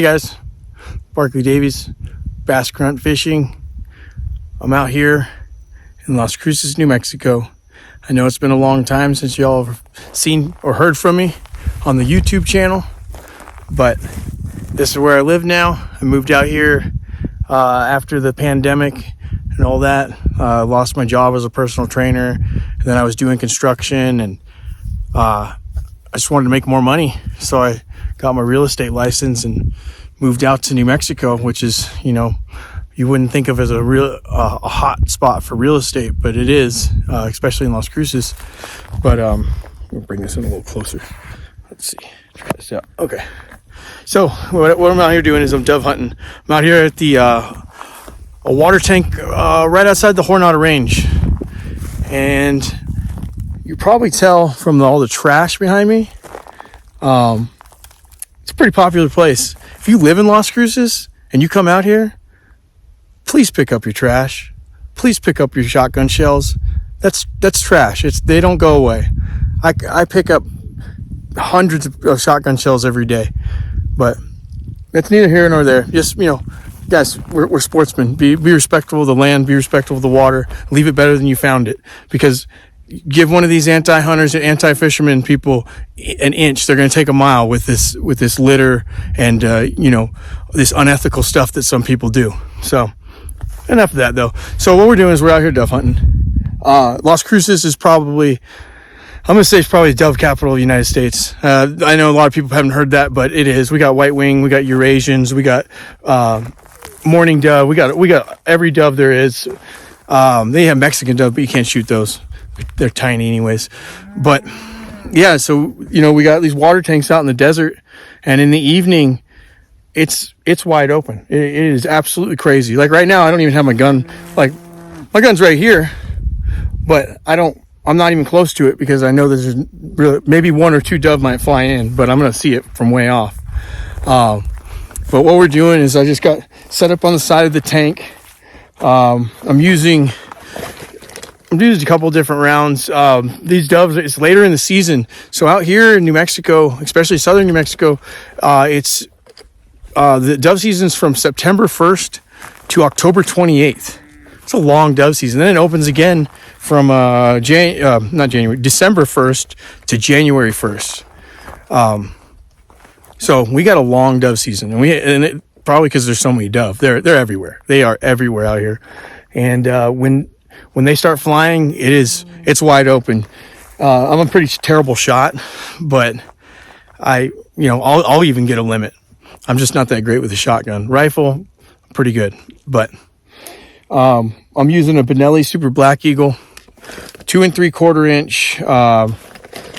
Hey guys, Barkley Davies, bass grunt fishing. I'm out here in Las Cruces, New Mexico. I know it's been a long time since y'all have seen or heard from me on the YouTube channel, but this is where I live now. I moved out here after the pandemic and all that. Lost my job as a personal trainer, and then I was doing construction, and I just wanted to make more money. So I got my real estate license and moved out to New Mexico, which is, you know, you wouldn't think of as a a hot spot for real estate, but it is, especially in Las Cruces. But we'll bring this in a little closer. Let's see, try this out. Okay, so what I'm out here doing is I'm dove hunting. I'm out here at the a water tank right outside the Jornada Range, and you probably tell from all the trash behind me. It's a pretty popular place. If you live in Las Cruces and you come out here, please pick up your trash. Please pick up your shotgun shells. That's trash. They don't go away. I pick up hundreds of shotgun shells every day, but that's neither here nor there. Just, you know, guys, we're sportsmen. Be respectful of the land. Be respectful of the water. Leave it better than you found it. Because give one of these anti-hunters and anti-fishermen people an inch, they're going to take a mile with this litter and you know, this unethical stuff that some people do. So enough of that though. So what we're doing is we're out here dove hunting. Las Cruces is probably, I'm going to say it's probably the dove capital of the United States. I know a lot of people haven't heard that, but it is. We got white wing, we got Eurasians, we got mourning dove, we got every dove there is. They have Mexican dove, but you can't shoot those. They're tiny anyways. But yeah, so, you know, we got these water tanks out in the desert, and in the evening it's wide open. It is absolutely crazy. Like right now I don't even have my gun. Like my gun's right here, but I'm not even close to it because I know there's really maybe one or two dove might fly in, but I'm gonna see it from way off. But what we're doing is I just got set up on the side of the tank. I'm using a couple different rounds. These doves, it's later in the season. So out here in New Mexico, especially southern New Mexico, it's the dove season's from September 1st to October 28th. It's a long dove season. Then it opens again from December 1st to January 1st. So we got a long dove season, and probably because there's so many dove. They're everywhere. They are everywhere out here. And when they start flying, it's wide open. I'm a pretty terrible shot, but I'll even get a limit. I'm just not that great with a shotgun. Rifle, pretty good. But I'm using a Benelli Super Black Eagle, 2 3/4 inch.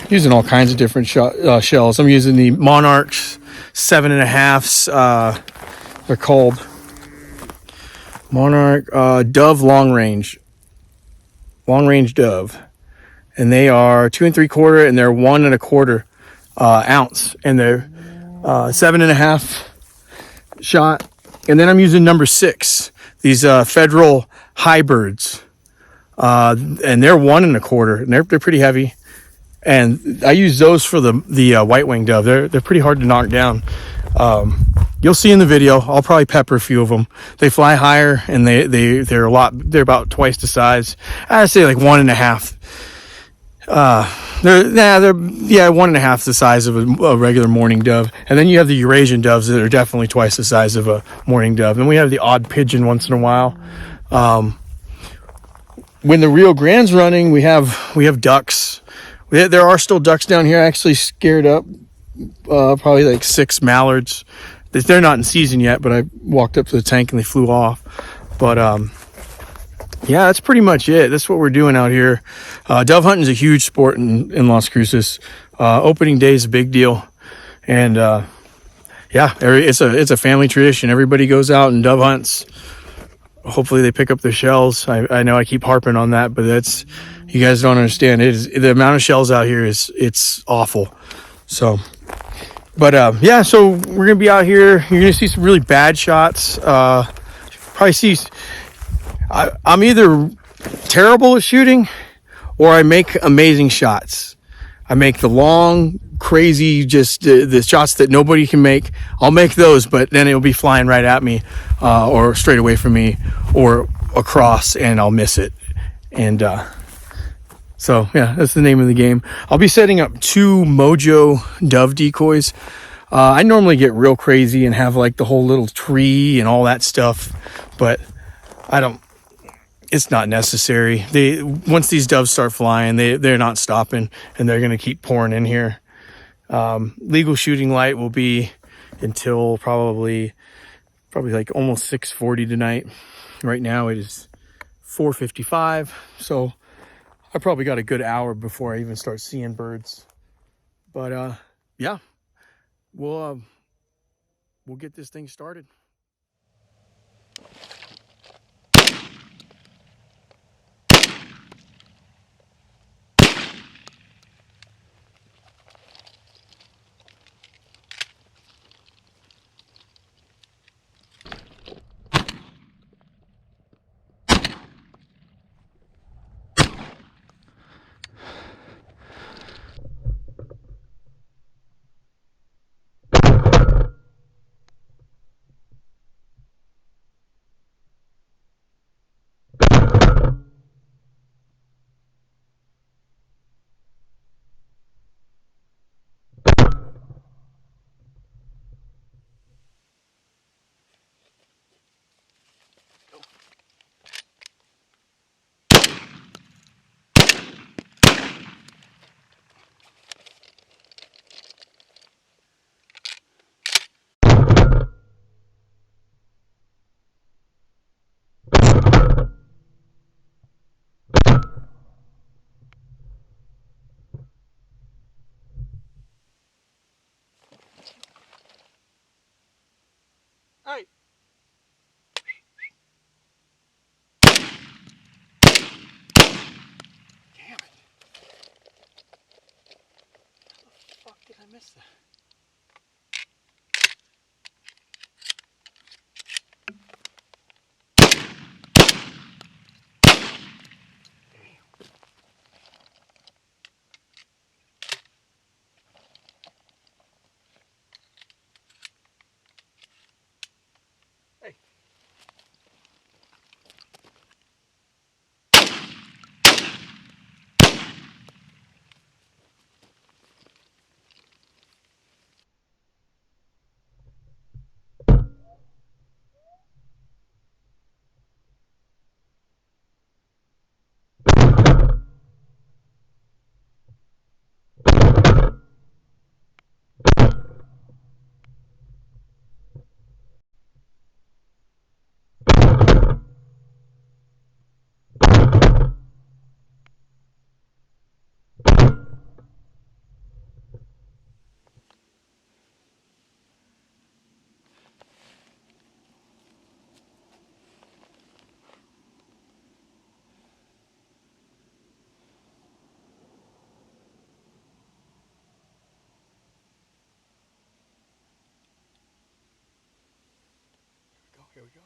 Using all kinds of different shells. I'm using the Monarchs 7.5s. They're called Monarch Dove Long Range Dove, and they are 2 3/4, and they're 1 1/4 ounce, and they're 7.5 shot. And then I'm using number 6, these Federal Hybrids, and they're 1 1/4, and they're pretty heavy. And I use those for the white wing dove. They're pretty hard to knock down. You'll see in the video. I'll probably pepper a few of them. They fly higher, and they're about twice the size. I'd say like 1.5. They're 1.5 the size of a regular mourning dove. And then you have the Eurasian doves that are definitely twice the size of a mourning dove. And we have the odd pigeon once in a while. When the Rio Grande's running, we have ducks. There are still ducks down here. I actually scared up probably like 6 mallards. They're not in season yet, but I walked up to the tank and they flew off. But yeah, that's pretty much it. That's what we're doing out here. Dove hunting is a huge sport in Las Cruces. Opening day is a big deal, and yeah, it's a family tradition. Everybody goes out and dove hunts. Hopefully they pick up their shells. I know I keep harping on that, but you guys don't understand. The amount of shells out here it's awful. So, but yeah, so we're gonna be out here. You're gonna see some really bad shots. Probably see. I'm either terrible at shooting or I make amazing shots. I make the long, crazy, just the shots that nobody can make. I'll make those, but then it'll be flying right at me, or straight away from me, or across, and I'll miss it. And so yeah, that's the name of the game. I'll be setting up 2 Mojo dove decoys. I normally get real crazy and have like the whole little tree and all that stuff, but I don't. It's not necessary. Once these doves start flying, they're not stopping, and they're gonna keep pouring in here. Legal shooting light will be until probably like almost 6:40 tonight. Right now it is 4:55, so I probably got a good hour before I even start seeing birds. But yeah, we'll get this thing started. All right. Damn it. How the fuck did I miss that? Hey. Here we go.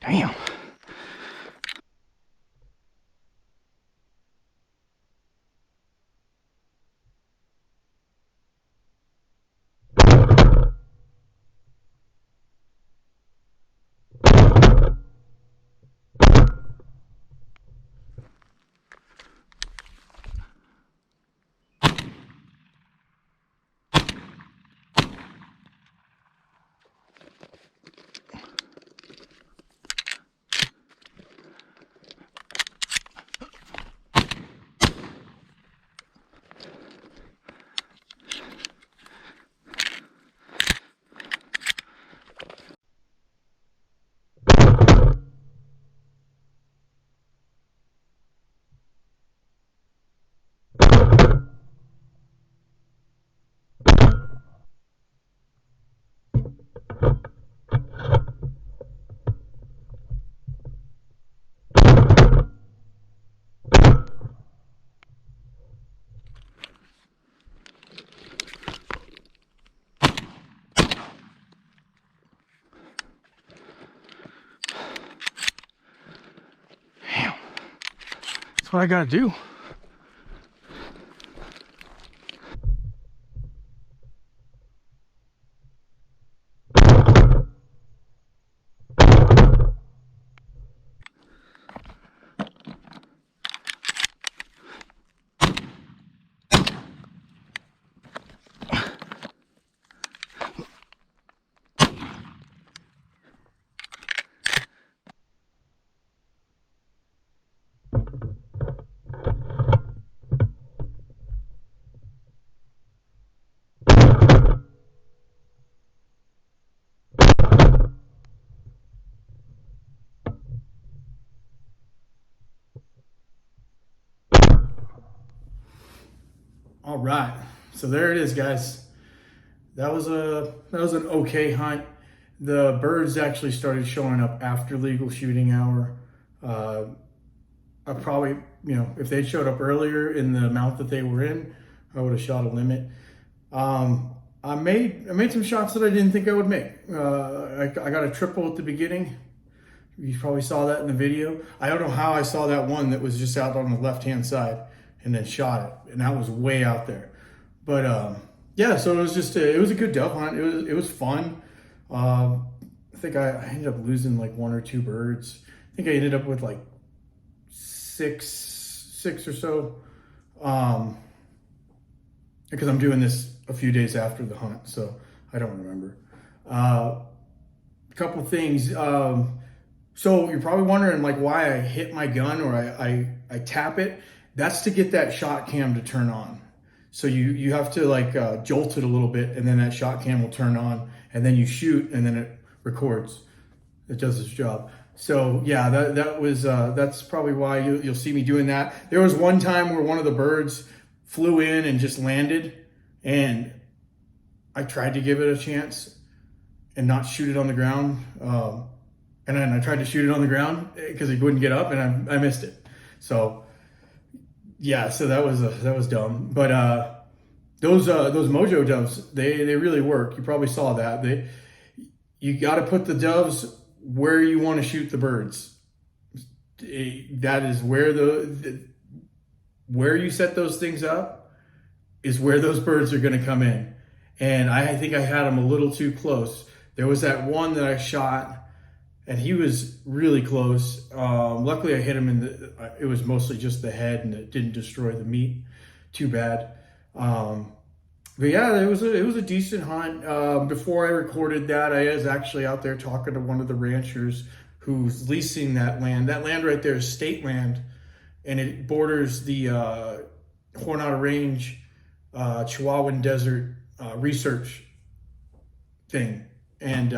Damn. That's what I gotta do. All right, so there it is, guys. That was an okay hunt. The birds actually started showing up after legal shooting hour. I probably, if they'd showed up earlier in the amount that they were in, I would have shot a limit. I made some shots that I didn't think I would make. I got a triple at the beginning. You probably saw that in the video. I don't know how I saw that one that was just out on the left-hand side and then shot it, and that was way out there. But yeah, so it was just it was a good dove hunt. It was fun. I think I ended up losing like 1 or 2 birds. I think I ended up with like six or so, because I'm doing this a few days after the hunt, so I don't remember. A couple things. So you're probably wondering like why I hit my gun or I tap it. That's to get that shot cam to turn on. So you have to like jolt it a little bit, and then that shot cam will turn on, and then you shoot, and then it records. It does its job. So yeah, that's probably why you'll see me doing that. There was one time where one of the birds flew in and just landed, and I tried to give it a chance and not shoot it on the ground. And then I tried to shoot it on the ground because it wouldn't get up, and I missed it. So yeah, so that was dumb. But those Mojo doves, they really work. You probably saw that. You got to put the doves where you want to shoot the birds. That is where where you set those things up is where those birds are going to come in. And I think I had them a little too close. There was that one that I shot, and he was really close. Luckily, I hit him it was mostly just the head, and it didn't destroy the meat too bad. But yeah, it was a decent hunt. Before I recorded that, I was actually out there talking to one of the ranchers who's leasing that land. That land right there is state land, and it borders the Coronado Range, Chihuahuan Desert research thing. And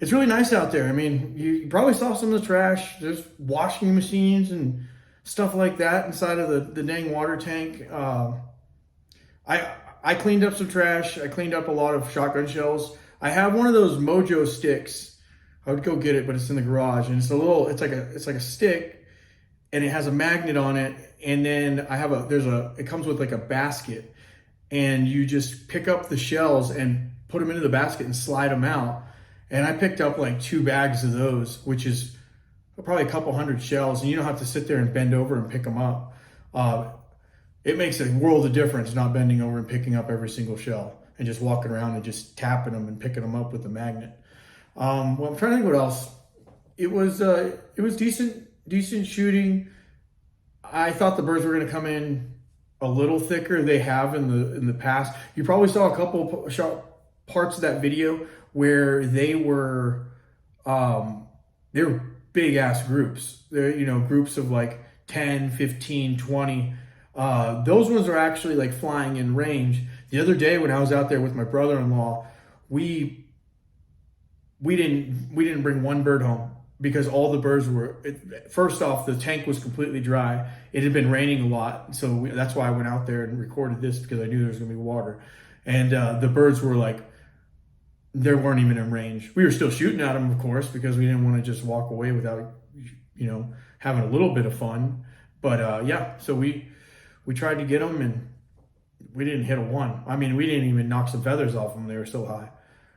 it's really nice out there. I mean, you probably saw some of the trash. There's washing machines and stuff like that inside of the dang water tank. I cleaned up some trash. I cleaned up a lot of shotgun shells. I have one of those Mojo sticks. I would go get it, but it's in the garage, and it's like a stick, and it has a magnet on it. And then it comes with like a basket, and you just pick up the shells and put them into the basket and slide them out. And I picked up like 2 bags of those, which is probably a couple hundred shells, and you don't have to sit there and bend over and pick them up. It makes a world of difference not bending over and picking up every single shell and just walking around and just tapping them and picking them up with the magnet. Well, I'm trying to think what else. It was decent shooting. I thought the birds were going to come in a little thicker. They have in the past. You probably saw a couple parts of that video where they were big ass groups. They're groups of like 10, 15, 20. Those ones are actually like flying in range. The other day when I was out there with my brother-in-law, we didn't bring one bird home because all the birds first off, the tank was completely dry. It had been raining a lot. So that's why I went out there and recorded this, because I knew there was going to be water. And the birds were like, they weren't even in range. We were still shooting at them, of course, because we didn't want to just walk away without, having a little bit of fun. But yeah, so we tried to get them, and we didn't hit a one. I mean, we didn't even knock some feathers off them. They were so high.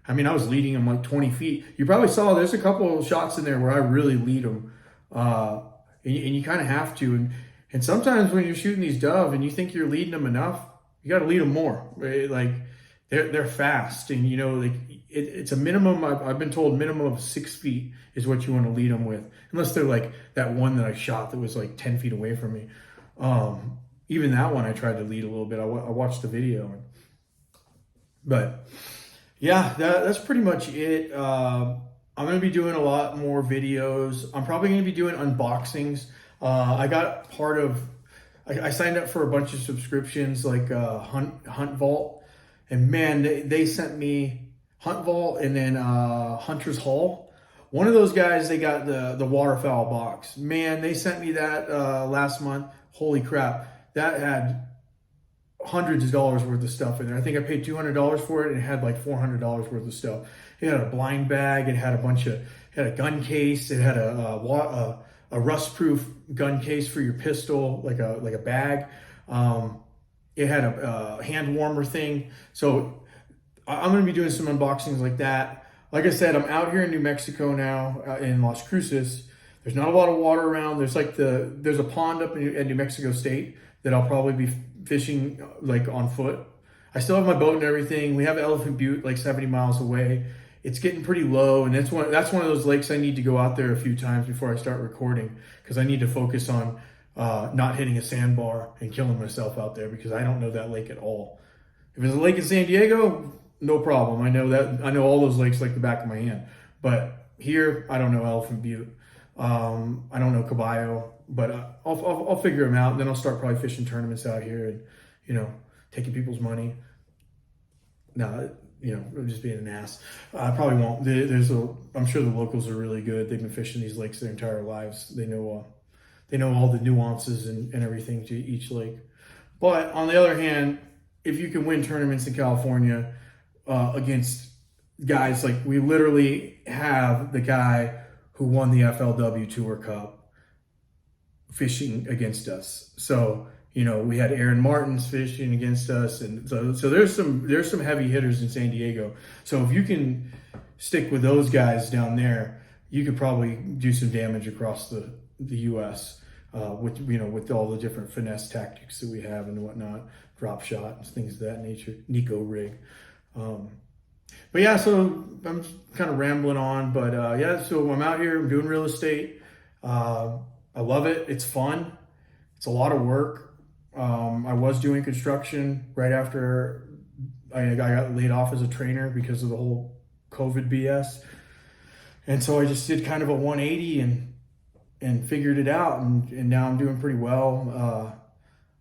I mean, I was leading them like 20 feet. You probably saw there's a couple of shots in there where I really lead them. And you kind of have to. And sometimes when you're shooting these dove and you think you're leading them enough, you got to lead them more. Right? Like they're fast, and you know, like it's a minimum. I've been told minimum of 6 feet is what you want to lead them with, unless they're like that one that I shot that was like 10 feet away from me. Even that one I tried to lead a little bit. I watched the video, but yeah, that's pretty much it. I'm going to be doing a lot more videos. I'm probably going to be doing unboxings. I got part of, I signed up for a bunch of subscriptions like Hunt Vault. And man, they sent me Hunt Vault and then Hunter's Hall. One of those guys, they got the waterfowl box. Man, they sent me that last month. Holy crap. That had hundreds of dollars worth of stuff in there. I think I paid $200 for it, and it had like $400 worth of stuff. It had a blind bag. It had a bunch of, it had a gun case. It had a rust-proof gun case for your pistol, like a bag. It had a hand warmer thing. So I'm going to be doing some unboxings like that. Like I said, I'm out here in New Mexico now, in Las Cruces. There's not a lot of water around. There's a pond up in New Mexico State that I'll probably be fishing like on foot. I still have my boat and everything. We have Elephant Butte like 70 miles away. It's getting pretty low, and that's one of those lakes I need to go out there a few times before I start recording, because I need to focus on not hitting a sandbar and killing myself out there, because I don't know that lake at all. If it's a lake in San Diego, no problem. I know all those lakes like the back of my hand. But here, I don't know Elephant Butte. I don't know Caballo, but I'll figure them out. And then I'll start probably fishing tournaments out here and, you know, taking people's money. No, you know, I'm just being an ass. I probably won't. I'm sure the locals are really good. They've been fishing these lakes their entire lives. They know all the nuances and everything to each lake. But on the other hand, if you can win tournaments in California against guys, like we literally have the guy who won the FLW Tour Cup fishing against us. So, you know, we had Aaron Martins fishing against us, and so there's some heavy hitters in San Diego. So if you can stick with those guys down there, you could probably do some damage across the U.S. With all the different finesse tactics that we have and whatnot, drop shot and things of that nature, Nico rig. But yeah, so I'm kind of rambling on, but yeah, so I'm out here, I'm doing real estate. I love it. It's fun. It's a lot of work. I was doing construction right after I got laid off as a trainer because of the whole COVID BS. And so I just did kind of a 180 and figured it out. And now I'm doing pretty well.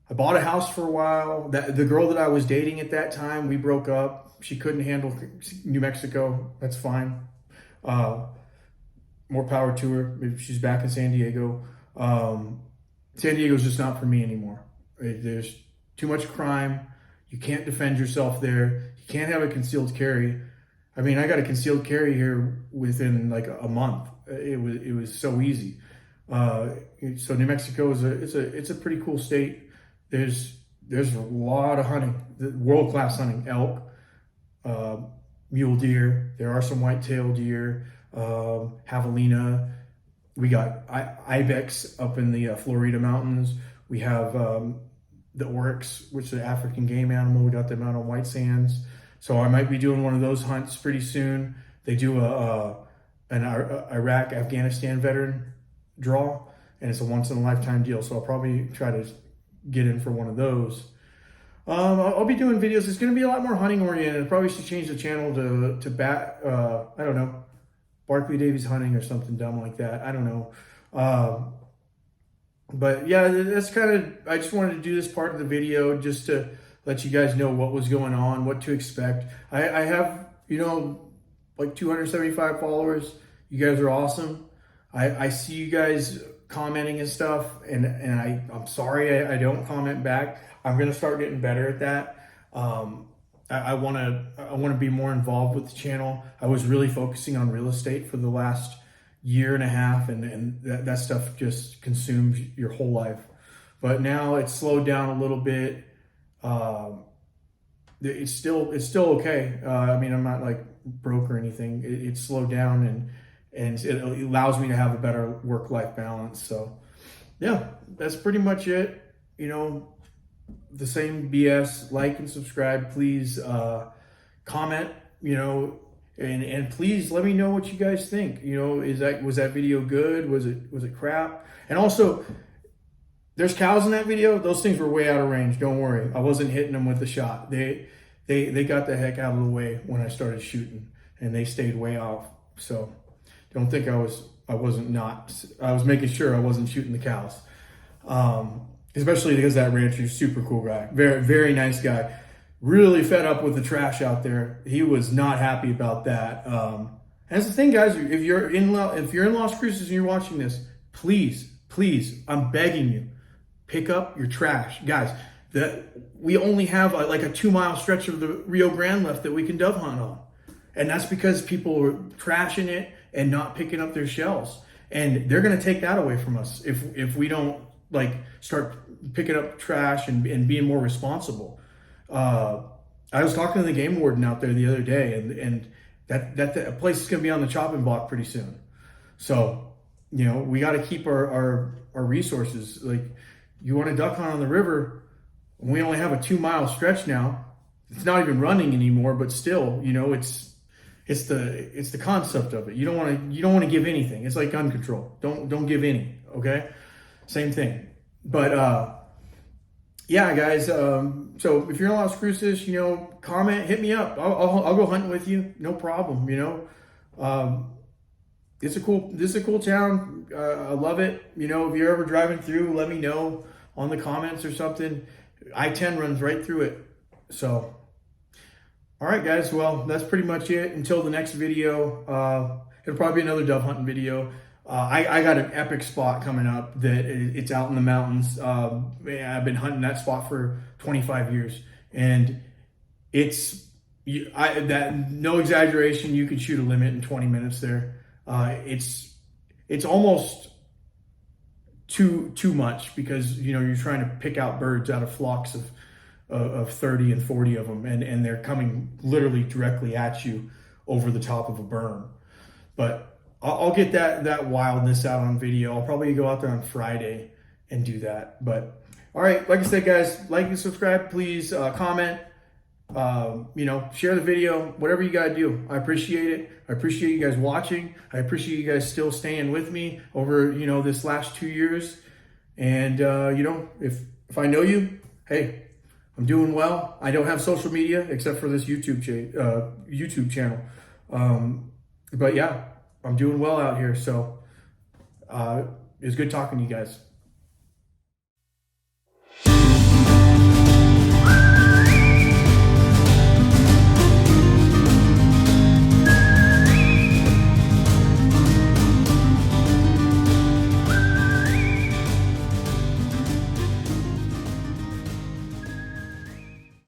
I bought a house for a while. The girl that I was dating at that time, we broke up. She couldn't handle New Mexico. That's fine. More power to her. Maybe she's back in San Diego. San Diego's just not for me anymore. There's too much crime. You can't defend yourself there. You can't have a concealed carry. I mean, I got a concealed carry here within like a month. It was so easy. So New Mexico is a pretty cool state. There's a lot of hunting, world-class hunting, elk, mule deer. There are some white-tailed deer, javelina. We got ibex up in the Florida mountains. We have the oryx, which is an African game animal. We got them out on White Sands. So I might be doing one of those hunts pretty soon. They do an Iraq-Afghanistan veteran draw, and it's a once-in-a-lifetime deal. So I'll probably try to get in for one of those. I'll be doing videos. It's going to be a lot more hunting oriented. I probably should change the channel to I don't know, Barkley Davies Hunting or something dumb like that. I don't know. But yeah, that's kind of, I just wanted to do this part of the video just to let you guys know what was going on, what to expect. I have, like 275 followers. You guys are awesome. I see you guys commenting and stuff, and I'm sorry I don't comment back. I'm gonna start getting better at that. I want to be more involved with the channel. I was really focusing on real estate for the last year and a half, and that stuff just consumes your whole life. But now it's slowed down a little bit. It's still okay. I mean, I'm not like broke or anything. It's slowed down, and it allows me to have a better work-life balance. So yeah, that's pretty much it. You know, the same BS. Like and subscribe, please. Comment, you know, and please let me know what you guys think. You know, was that video good? Was it crap? And also, there's cows in that video. Those things were way out of range. Don't worry, I wasn't hitting them with the shot. They got the heck out of the way when I started shooting, and they stayed way off. So don't think I wasn't not. I was making sure I wasn't shooting the cows. Especially because that rancher's super cool guy, very very nice guy. Really fed up with the trash out there. He was not happy about that. That's the thing, guys. If you're in Las Cruces and you're watching this, please, I'm begging you, pick up your trash, guys. We only have like a 2 mile stretch of the Rio Grande left that we can dove hunt on, and that's because people are trashing it and not picking up their shells, and they're gonna take that away from us if we don't like start picking up trash and being more responsible. I was talking to the game warden out there the other day, and that place is gonna be on the chopping block pretty soon. So, you know, we got to keep our resources. Like, you want to duck hunt on the river, we only have a 2 mile stretch now. It's not even running anymore, but still, you know, it's the concept of it. You don't want to give anything. It's like gun control. Don't give any. Okay, same thing. But yeah, guys. So if you're in Las Cruces, you know, comment, hit me up. I'll go hunting with you. No problem. You know, this is a cool town. I love it. You know, if you're ever driving through, let me know on the comments or something. I-10 runs right through it. So, all right, guys. Well, that's pretty much it. Until the next video, it'll probably be another dove hunting video. I got an epic spot coming up that it's out in the mountains. I've been hunting that spot for 25 years, and no exaggeration, you could shoot a limit in 20 minutes there. It's almost too much because, you know, you're trying to pick out birds out of flocks of 30 and 40 of them, and they're coming literally directly at you over the top of a berm. But I'll get that wildness out on video. I'll probably go out there on Friday and do that. But all right, like I said, guys, like and subscribe, please. Comment, you know, share the video, whatever you gotta do. I appreciate it. I appreciate you guys watching. I appreciate you guys still staying with me over, you know, this last 2 years. And you know, if I know you, hey, I'm doing well. I don't have social media except for this YouTube channel. But yeah, I'm doing well out here. So it's good talking to you guys.